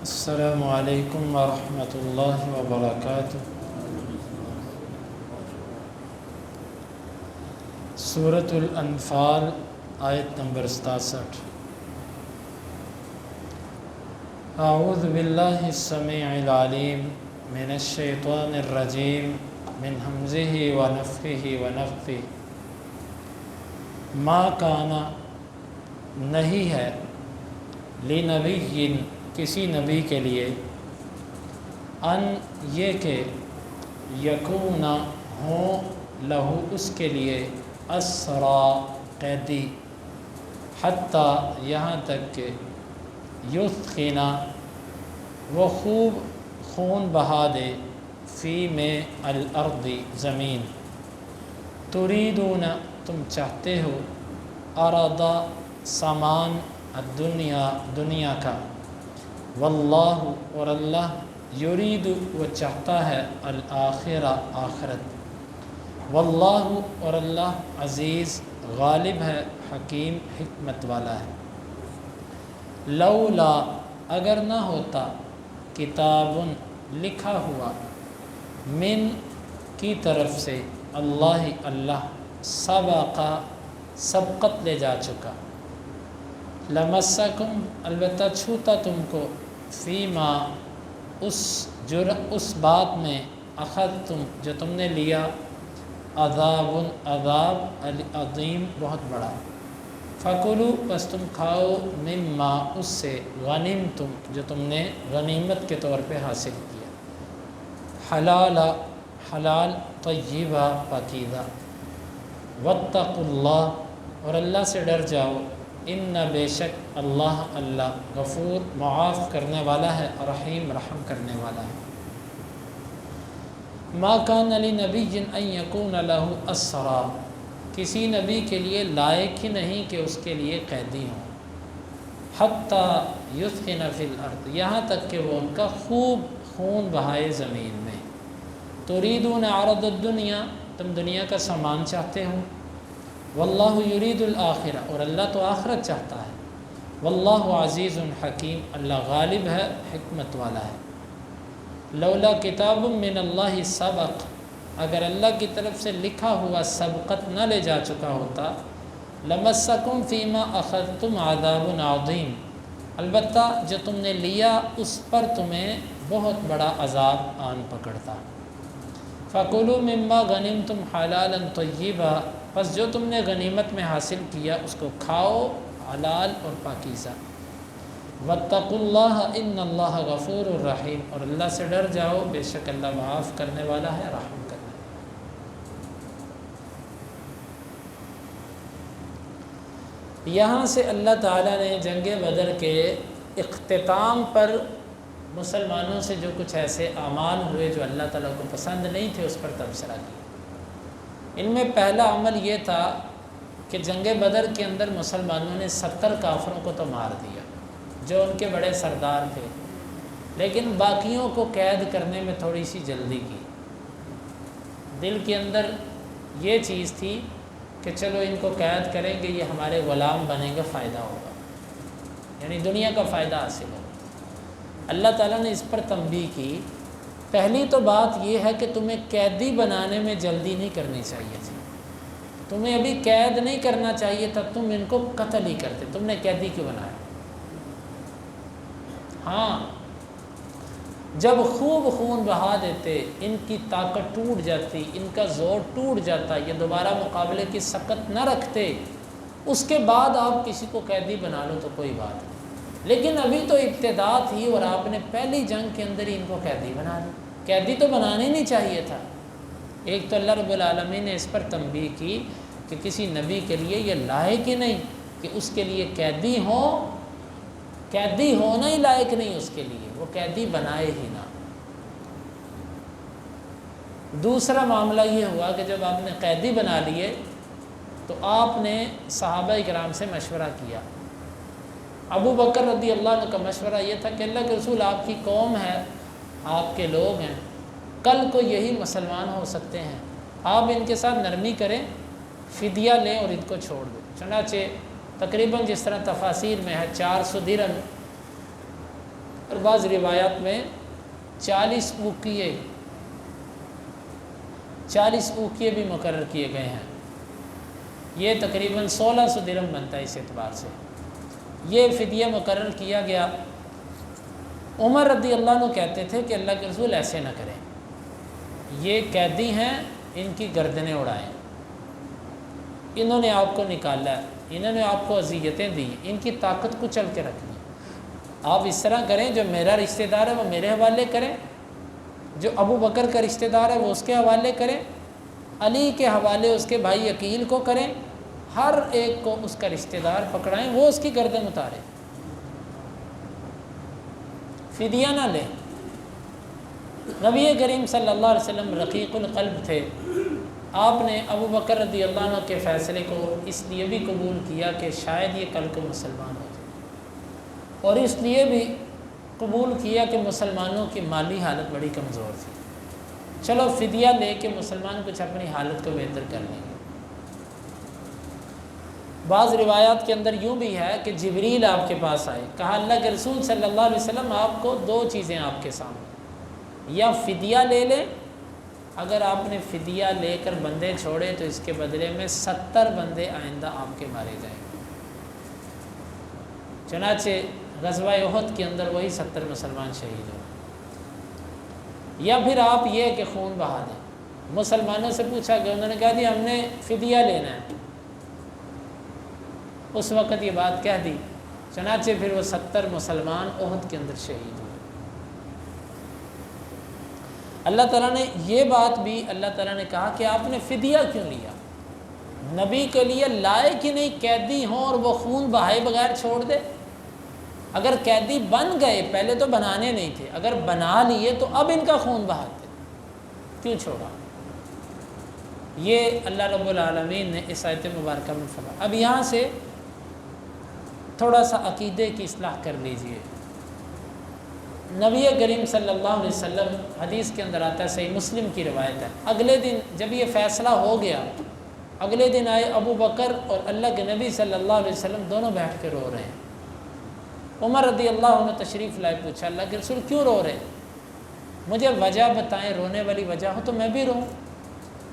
السلام علیکم ورحمۃ اللہ وبرکاتہ۔ سورۃ الانفال آیت نمبر 67۔ اعوذ باللہ السمیع العلیم من الشیطان الرجیم من ہمزہ ونفخہ ونفثہ۔ ما کانا نہیں ہے لنبی کسی نبی کے لیے ان یہ کہ یکون ہوں لہو اس کے لیے اسرا قیدی حتیٰ یہاں تک کہ یثخن وہ خوب خون بہا دے فی میں الارض زمین، تریدون تم چاہتے ہو عرض سامان الدنیا دنیا کا، واللہ اور اللہ یرید وہ چاہتا ہے الآخرہ آخرت، واللہ اور اللہ عزیز غالب ہے حکیم حکمت والا ہے۔ لولا اگر نہ ہوتا کتاب لکھا ہوا من کی طرف سے اللہ سبقت لے جا چکا، لمسکم البتہ چھوتا تم کو، فیما اس بات میں اخذتم جو تم نے لیا، عذاب عظیم بہت بڑا، فکلوا بس تم کھاؤ، مما اس سے، غنمتم جو تم نے غنیمت کے طور پہ حاصل کیا، حلال طیبہ پاکیزہ، واتقوا اللہ اور اللہ سے ڈر جاؤ، ان بے شک اللہ غفور معاف کرنے والا ہے، رحیم رحم کرنے والا ہے۔ ما کان لنبی ان یکون لہ اسرا کسی نبی کے لیے لائق ہی نہیں کہ اس کے لیے قیدی ہوں، حتیٰ یثخن فی الارض یہاں تک کہ وہ ان کا خوب خون بہائے زمین میں، تریدون عرض الدنیا تم دنیا کا سامان چاہتے ہو، واللہ یرید الآخرہ اور اللہ تو آخرت چاہتا ہے، واللہ عزیز حکیم اللہ غالب ہے حکمت والا ہے۔ لولا کتاب من اللہ سبق اگر اللہ کی طرف سے لکھا ہوا سبقت نہ لے جا چکا ہوتا، لمسکم فیما اخذتم عذاب عظیم البتہ جو تم نے لیا اس پر تمہیں بہت بڑا عذاب آن پکڑتا، فکلوا مما غنمتم حلالا طیبا بس جو تم نے غنیمت میں حاصل کیا اس کو کھاؤ حلال اور پاکیزہ، واتقوا اللہ ان اللہ غفور الرحیم اور اللہ سے ڈر جاؤ بے شک اللہ معاف کرنے والا ہے رحم کرنے والا۔ یہاں سے اللہ تعالیٰ نے جنگ بدر کے اختتام پر مسلمانوں سے جو کچھ ایسے اعمال ہوئے جو اللہ تعالیٰ کو پسند نہیں تھے اس پر تبصرہ کیا۔ ان میں پہلا عمل یہ تھا کہ جنگ بدر کے اندر مسلمانوں نے 70 کافروں کو تو مار دیا جو ان کے بڑے سردار تھے، لیکن باقیوں کو قید کرنے میں تھوڑی سی جلدی کی۔ دل کے اندر یہ چیز تھی کہ چلو ان کو قید کریں گے، یہ ہمارے غلام بنیں گے، فائدہ ہوگا، یعنی دنیا کا فائدہ حاصل ہوگا۔ اللہ تعالیٰ نے اس پر تنبیہ کی۔ پہلی تو بات یہ ہے کہ تمہیں قیدی بنانے میں جلدی نہیں کرنی چاہیے تھی، تمہیں ابھی قید نہیں کرنا چاہیے تھا، تم ان کو قتل ہی کرتے، تم نے قیدی کیوں بنایا؟ ہاں جب خوب خون بہا دیتے، ان کی طاقت ٹوٹ جاتی، ان کا زور ٹوٹ جاتا، یہ دوبارہ مقابلے کی سکت نہ رکھتے، اس کے بعد آپ کسی کو قیدی بنا لو تو کوئی بات نہیں، لیکن ابھی تو ابتدا تھی اور آپ نے پہلی جنگ کے اندر ہی ان کو قیدی بنا دی۔ قیدی تو بنانا ہی نہیں چاہیے تھا۔ ایک تو اللہ رب العالمین نے اس پر تنبیہ کی کہ کسی نبی کے لیے یہ لائق ہی نہیں کہ اس کے لیے قیدی ہونا ہی لائق نہیں اس کے لیے، وہ قیدی بنائے ہی نہ۔ دوسرا معاملہ یہ ہوا کہ جب آپ نے قیدی بنا لیے تو آپ نے صحابہ کرام سے مشورہ کیا۔ ابو بکر رضی اللہ عنہ کا مشورہ یہ تھا کہ اللہ کے رسول آپ کی قوم ہے، آپ کے لوگ ہیں، کل کو یہی مسلمان ہو سکتے ہیں، آپ ان کے ساتھ نرمی کریں، فدیہ لیں اور ان کو چھوڑ دیں۔ چنانچہ تقریباً جس طرح تفاسیر میں ہے 400 درہم اور بعض روایات میں 40 اوقیے بھی مقرر کیے گئے ہیں۔ یہ تقریباً 1600 درہم بنتا ہے اس اعتبار سے۔ یہ فدیہ مقرر کیا گیا۔ عمر رضی اللہ عنہ کہتے تھے کہ اللہ کے رسول ایسے نہ کریں، یہ قیدی ہیں، ان کی گردنیں اڑائیں، انہوں نے آپ کو نکالا ہے، انہوں نے آپ کو اذیتیں دی، ان کی طاقت کو چل کے رکھنی، آپ اس طرح کریں، جو میرا رشتہ دار ہے وہ میرے حوالے کریں، جو ابو بکر کا رشتہ دار ہے وہ اس کے حوالے کریں، علی کے حوالے اس کے بھائی عقیل کو کریں، ہر ایک کو اس کا رشتہ دار پکڑائیں، وہ اس کی گردن اتارے، فدیہ نہ لیں۔ نبی کریم صلی اللہ علیہ وسلم رقیق القلب تھے، آپ نے ابو بکر رضی اللہ عنہ کے فیصلے کو اس لیے بھی قبول کیا کہ شاید یہ کل کو مسلمان ہو جائے، اور اس لیے بھی قبول کیا کہ مسلمانوں کی مالی حالت بڑی کمزور تھی، چلو فدیہ لے کے مسلمان کچھ اپنی حالت کو بہتر کر لیں گے۔ بعض روایات کے اندر یوں بھی ہے کہ جبریل آپ کے پاس آئے، کہا اللہ کے رسول صلی اللہ علیہ وسلم آپ کو 2 چیزیں آپ کے سامنے، یا فدیہ لے لیں، اگر آپ نے فدیہ لے کر بندے چھوڑے تو اس کے بدلے میں 70 بندے آئندہ آپ کے مارے جائیں گے۔ چنانچہ غزوہ احد کے اندر وہی 70 مسلمان شہید ہوئے۔ یا پھر آپ یہ کہ خون بہا دیں۔ مسلمانوں سے پوچھا کہ انہوں نے کہا جی ہم نے فدیہ لینا ہے، اس وقت یہ بات کہہ دی، چنانچہ پھر وہ 70 مسلمان احد کے اندر شہید ہوئے۔ اللہ تعالیٰ نے یہ بات بھی اللہ تعالیٰ نے کہا کہ آپ نے فدیہ کیوں لیا؟ نبی کے لیے لائق ہی نہیں قیدی ہوں اور وہ خون بہائے بغیر چھوڑ دے۔ اگر قیدی بن گئے، پہلے تو بنانے نہیں تھے، اگر بنا لیے تو اب ان کا خون بہاتے، کیوں چھوڑا؟ یہ اللہ رب العالمین نے اس آیت مبارکہ میں فرمایا۔ اب یہاں سے تھوڑا سا عقیدے کی اصلاح کر لیجئے۔ نبی کریم صلی اللہ علیہ وسلم، حدیث کے اندر آتا ہے، صحیح مسلم کی روایت ہے، اگلے دن جب یہ فیصلہ ہو گیا، اگلے دن آئے ابو بکر اور اللہ کے نبی صلی اللہ علیہ وسلم دونوں بیٹھ کے رو رہے ہیں۔ عمر رضی اللہ عنہ تشریف لائے، پوچھا اللہ کے رسول کیوں رو رہے ہیں؟ مجھے وجہ بتائیں، رونے والی وجہ ہو تو میں بھی روں،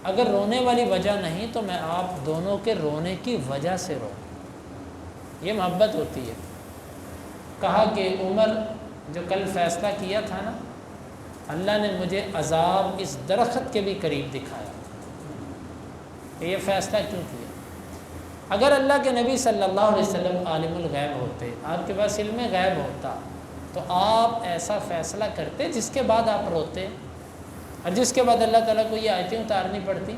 اگر رونے والی وجہ نہیں تو میں آپ دونوں کے رونے کی وجہ سے رو۔ یہ محبت ہوتی ہے۔ کہا کہ عمر جو کل فیصلہ کیا تھا نا، اللہ نے مجھے عذاب اس درخت کے بھی قریب دکھایا کہ یہ فیصلہ کیوں کیا۔ اگر اللہ کے نبی صلی اللہ علیہ وسلم عالم الغیب ہوتے، آپ کے پاس علم غیب ہوتا، تو آپ ایسا فیصلہ کرتے جس کے بعد آپ روتے، اور جس کے بعد اللہ تعالیٰ کو یہ آیتیں اتارنی پڑتی۔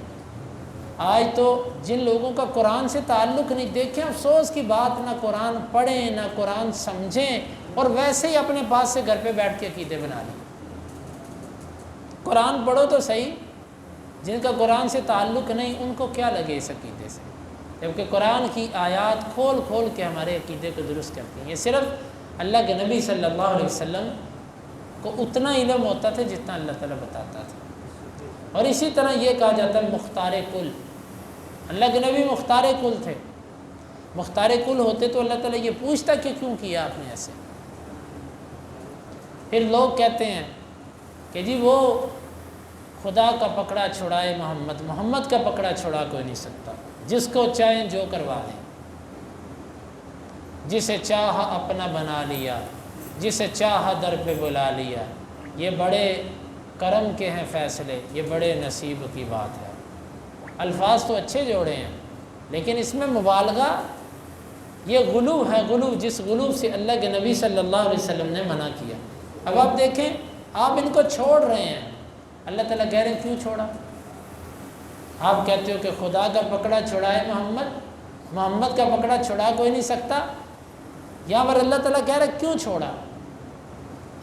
آج تو جن لوگوں کا قرآن سے تعلق نہیں، دیکھیں افسوس کی بات، نہ قرآن پڑھیں نہ قرآن سمجھیں، اور ویسے ہی اپنے پاس سے گھر پہ بیٹھ کے عقیدے بنا لیں۔ قرآن پڑھو تو صحیح، جن کا قرآن سے تعلق نہیں ان کو کیا لگے اس عقیدے سے، جبکہ قرآن کی آیات کھول کھول کے ہمارے عقیدے کو درست کرتی ہیں۔ یہ صرف اللہ کے نبی صلی اللہ علیہ وسلم کو اتنا علم ہوتا تھا جتنا اللہ تعالیٰ بتاتا تھا۔ اور اسی طرح یہ کہا جاتا ہے مختار کل، اللہ کے نبی مختار کل تھے۔ مختار کل ہوتے تو اللہ تعالیٰ یہ پوچھتا کہ کیوں کیا آپ نے ایسے۔ پھر لوگ کہتے ہیں کہ جی وہ خدا کا پکڑا چھڑائے محمد، محمد کا پکڑا چھڑا کوئی نہیں سکتا، جس کو چاہیں جو کروا دیں، جسے چاہا اپنا بنا لیا، جسے چاہا در پہ بلا لیا، یہ بڑے کرم کے ہیں فیصلے، یہ بڑے نصیب کی بات ہے۔ الفاظ تو اچھے جوڑے ہیں، لیکن اس میں مبالغہ، یہ غلو ہے، غلو، جس غلو سے اللہ کے نبی صلی اللہ علیہ وسلم نے منع کیا۔ اب آپ دیکھیں، آپ ان کو چھوڑ رہے ہیں، اللہ تعالیٰ کہہ رہے ہیں کیوں چھوڑا؟ آپ کہتے ہو کہ خدا کا پکڑا چھڑائے محمد، محمد کا پکڑا چھڑا کوئی نہیں سکتا، یہاں پر اللہ تعالیٰ کہہ رہے ہیں کیوں چھوڑا؟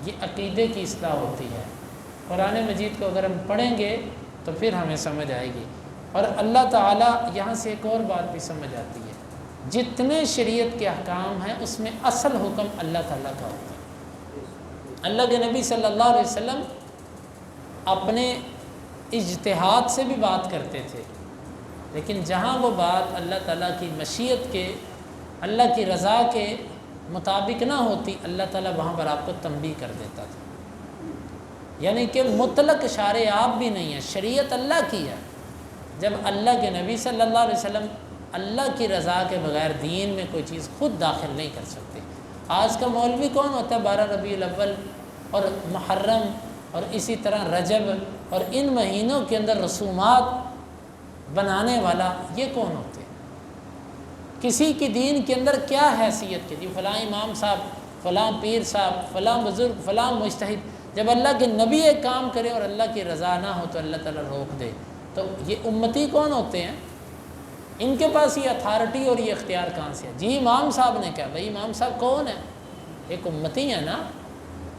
یہ عقیدے کی اصلاح ہوتی ہے۔ قرآن مجید کو اگر ہم پڑھیں گے تو پھر ہمیں سمجھ آئے گی۔ اور اللہ تعالیٰ یہاں سے ایک اور بات بھی سمجھ آتی ہے، جتنے شریعت کے احکام ہیں اس میں اصل حکم اللہ تعالیٰ کا ہوتا ہے۔ اللہ کے نبی صلی اللہ علیہ وسلم اپنے اجتہاد سے بھی بات کرتے تھے، لیکن جہاں وہ بات اللہ تعالیٰ کی مشیت کے، اللہ کی رضا کے مطابق نہ ہوتی اللہ تعالیٰ وہاں پر آپ کو تنبیہ کر دیتا تھا۔ یعنی کہ مطلق شارع آپ بھی نہیں ہے، شریعت اللہ کی ہے۔ جب اللہ کے نبی صلی اللہ علیہ وسلم اللہ کی رضا کے بغیر دین میں کوئی چیز خود داخل نہیں کر سکتے۔ آج کا مولوی کون ہوتا ہے 12 ربیع الاول اور محرم اور اسی طرح رجب اور ان مہینوں کے اندر رسومات بنانے والا، یہ کون ہوتے ہیں؟ کسی کی دین کے اندر کیا حیثیت کے جی فلاں امام صاحب، فلاں پیر صاحب، فلاں بزرگ، فلاں مجتہد، جب اللہ کے نبی ایک کام کرے اور اللہ کی رضا نہ ہو تو اللہ تعالیٰ روک دے، تو یہ امتی کون ہوتے ہیں؟ ان کے پاس یہ اتھارٹی اور یہ اختیار کہاں سے ہے؟ جی امام صاحب نے کہا، بھائی امام صاحب کون ہے؟ ایک امتی ہے نا،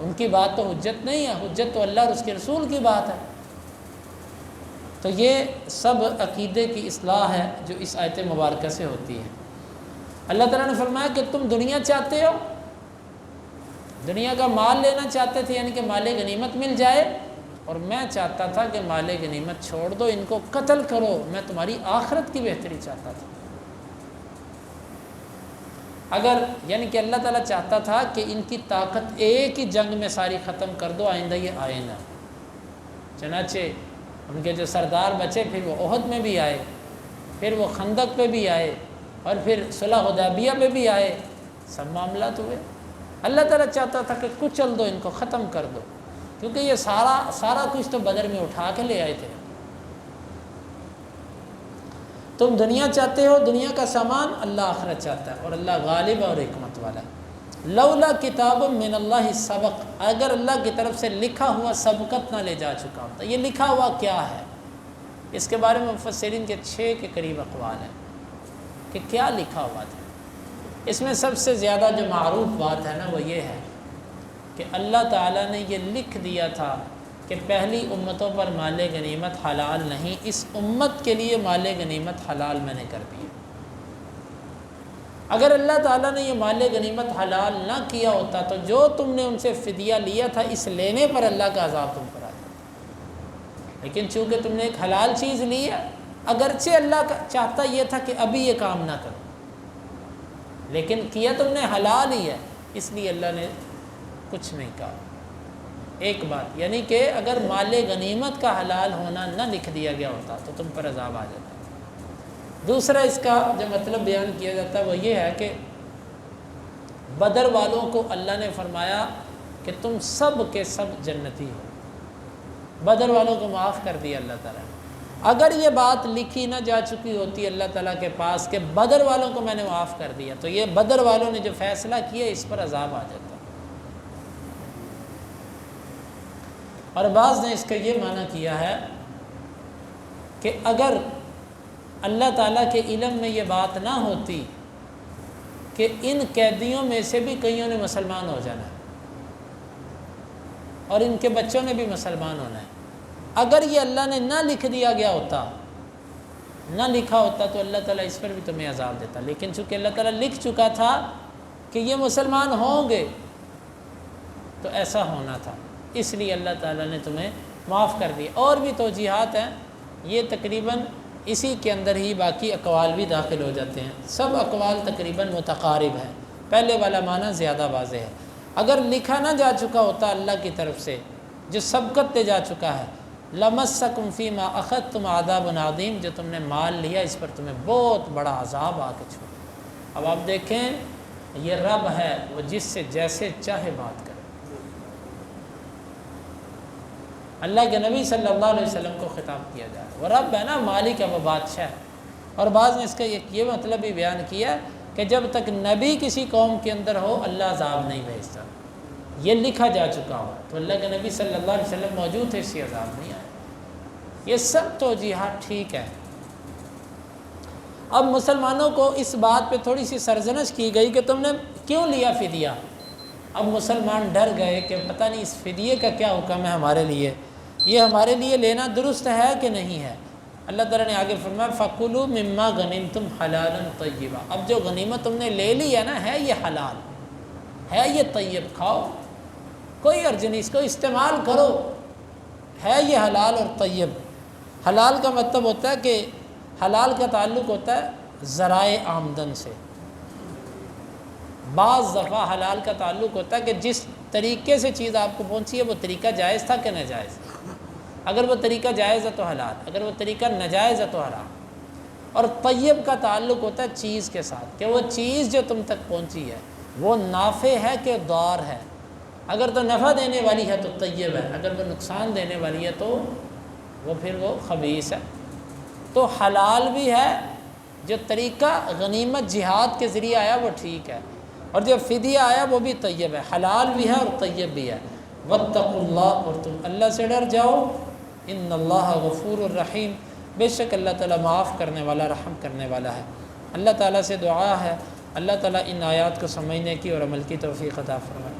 ان کی بات تو حجت نہیں ہے، حجت تو اللہ اور اس کے رسول کی بات ہے۔ تو یہ سب عقیدے کی اصلاح ہے جو اس آیت مبارکہ سے ہوتی ہے۔ اللہ تعالیٰ نے فرمایا کہ تم دنیا چاہتے ہو، دنیا کا مال لینا چاہتے تھے، یعنی کہ مال غنیمت مل جائے، اور میں چاہتا تھا کہ مال غنیمت چھوڑ دو، ان کو قتل کرو، میں تمہاری آخرت کی بہتری چاہتا تھا۔ اگر یعنی کہ اللہ تعالیٰ چاہتا تھا کہ ان کی طاقت ایک ہی جنگ میں ساری ختم کر دو، آئندہ یہ آئے نہ۔ چنانچہ ان کے جو سردار بچے پھر وہ احد میں بھی آئے، پھر وہ خندق پہ بھی آئے، اور پھر صلح حدیبیہ پہ بھی آئے، سب معاملات ہوئے۔ اللہ تعالیٰ چاہتا تھا کہ کچل دو ان کو، ختم کر دو، کیونکہ یہ سارا کچھ تو بدر میں اٹھا کے لے آئے تھے۔ تم دنیا چاہتے ہو، دنیا کا سامان، اللہ آخرت چاہتا ہے، اور اللہ غالب اور حکمت والا ہے۔ لولا کتاب من اللہ سبق، اگر اللہ کی طرف سے لکھا ہوا سبقت نہ لے جا چکا ہوتا۔ یہ لکھا ہوا کیا ہے؟ اس کے بارے میں مفسرین کے 6 کے قریب اقوال ہیں کہ کیا لکھا ہوا تھا۔ اس میں سب سے زیادہ جو معروف بات ہے نا وہ یہ ہے کہ اللہ تعالیٰ نے یہ لکھ دیا تھا کہ پہلی امتوں پر مال غنیمت حلال نہیں، اس امت کے لیے مال غنیمت حلال میں نے کر دیا۔ اگر اللہ تعالیٰ نے یہ مال غنیمت حلال نہ کیا ہوتا تو جو تم نے ان سے فدیہ لیا تھا، اس لینے پر اللہ کا عذاب تم پر آ جاتا۔ لیکن چونکہ تم نے ایک حلال چیز لی ہے، اگرچہ اللہ کا چاہتا یہ تھا کہ ابھی یہ کام نہ کرو، لیکن کیا تم نے حلال ہی ہے، اس لیے اللہ نے کچھ نہیں کہا۔ ایک بات یعنی کہ اگر مال غنیمت کا حلال ہونا نہ لکھ دیا گیا ہوتا تو تم پر عذاب آ جاتا۔ دوسرا اس کا جو مطلب بیان کیا جاتا ہے وہ یہ ہے کہ بدر والوں کو اللہ نے فرمایا کہ تم سب کے سب جنتی ہو، بدر والوں کو معاف کر دیا اللہ تعالیٰ نے۔ اگر یہ بات لکھی نہ جا چکی ہوتی اللہ تعالیٰ کے پاس کہ بدر والوں کو میں نے معاف کر دیا، تو یہ بدر والوں نے جو فیصلہ کیا اس پر عذاب آ جاتا۔ اور بعض نے اس کا یہ معنی کیا ہے کہ اگر اللہ تعالیٰ کے علم میں یہ بات نہ ہوتی کہ ان قیدیوں میں سے بھی کئیوں نے مسلمان ہو جانا ہے اور ان کے بچوں نے بھی مسلمان ہونا ہے، اگر یہ اللہ نے نہ لکھ دیا گیا ہوتا، نہ لکھا ہوتا تو اللہ تعالیٰ اس پر بھی تمہیں عذاب دیتا۔ لیکن چونکہ اللہ تعالیٰ لکھ چکا تھا کہ یہ مسلمان ہوں گے تو ایسا ہونا تھا، اس لیے اللہ تعالیٰ نے تمہیں معاف کر دیا۔ اور بھی توجیحات ہیں، یہ تقریباً اسی کے اندر ہی باقی اقوال بھی داخل ہو جاتے ہیں، سب اقوال تقریباً متقارب ہیں، پہلے والا معنی زیادہ واضح ہے۔ اگر لکھا نہ جا چکا ہوتا اللہ کی طرف سے جو سبقت دے جا چکا ہے، لمسکم فیما اخذتم عذاب عظیم، جو تم نے مال لیا اس پر تمہیں بہت بڑا عذاب آ کے چھوڑا۔ اب آپ دیکھیں یہ رب ہے، وہ جس سے جیسے چاہے بات کرے۔ اللہ کے نبی صلی اللہ علیہ وسلم کو خطاب کیا جا رہا ہے، وہ رب ہے نا، مالک ہے، وہ بادشاہ ہے۔ اور بعض نے اس کا یہ مطلب بھی بیان کیا کہ جب تک نبی کسی قوم کے اندر ہو اللہ عذاب نہیں بھیجتا، یہ لکھا جا چکا ہو تو اللہ کے نبی صلی اللہ علیہ وسلم موجود تھے، اس سے عذاب نہیں آیا۔ یہ سب توجیحات ٹھیک ہے۔ اب مسلمانوں کو اس بات پہ تھوڑی سی سرزنش کی گئی کہ تم نے کیوں لیا فدیہ۔ اب مسلمان ڈر گئے کہ پتہ نہیں اس فدیے کا کیا حکم ہے ہمارے لیے، یہ ہمارے لیے لینا درست ہے کہ نہیں ہے۔ اللہ تعالیٰ نے آگے فرمایا فَكُلُوا مِمَّا غَنِمْتُمْ حَلَالًا طَيِّبًا، اب جو غنیمت تم نے لے لی ہے نا، ہے یہ حلال، ہے یہ طیب، کھاؤ، کوئی عرض نہیں، اس کو استعمال کرو، ہے یہ حلال اور طیب۔ حلال کا مطلب ہوتا ہے کہ حلال کا تعلق ہوتا ہے ذرائع آمدن سے، بعض دفعہ حلال کا تعلق ہوتا ہے کہ جس طریقے سے چیز آپ کو پہنچی ہے وہ طریقہ جائز تھا کہ ناجائز، اگر وہ طریقہ جائز ہے تو حلال، اگر وہ طریقہ ناجائز ہے تو حرام۔ اور طیب کا تعلق ہوتا ہے چیز کے ساتھ کہ وہ چیز جو تم تک پہنچی ہے وہ نافع ہے کہ ضار ہے، اگر تو نفع دینے والی ہے تو طیب ہے، اگر وہ نقصان دینے والی ہے تو وہ پھر وہ خبیث ہے۔ تو حلال بھی ہے، جو طریقہ غنیمت جہاد کے ذریعے آیا وہ ٹھیک ہے، اور جو فدیہ آیا وہ بھی طیب ہے، حلال بھی ہے اور طیب بھی ہے۔ واتقوا اللہ، اور تم اللہ سے ڈر جاؤ، ان اللہ غفور الرحیم، بے شک اللہ تعالیٰ معاف کرنے والا رحم کرنے والا ہے۔ اللہ تعالیٰ سے دعا ہے اللہ تعالیٰ ان آیات کو سمجھنے کی اور عمل کی توفیق عطا فرمائے۔